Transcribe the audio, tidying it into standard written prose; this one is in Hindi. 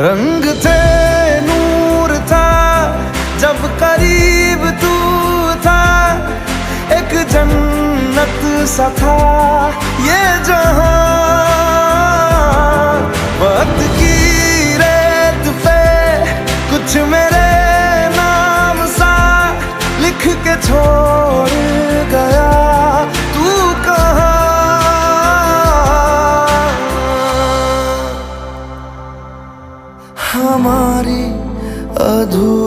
रंग थे नूर था जब करीब तू था, एक जन्नत सा था ये जहां। वक्त की रेत पे कुछ मेरे नाम सा लिख के छोड़ गया, तू कहाँ? हमारी अधूरी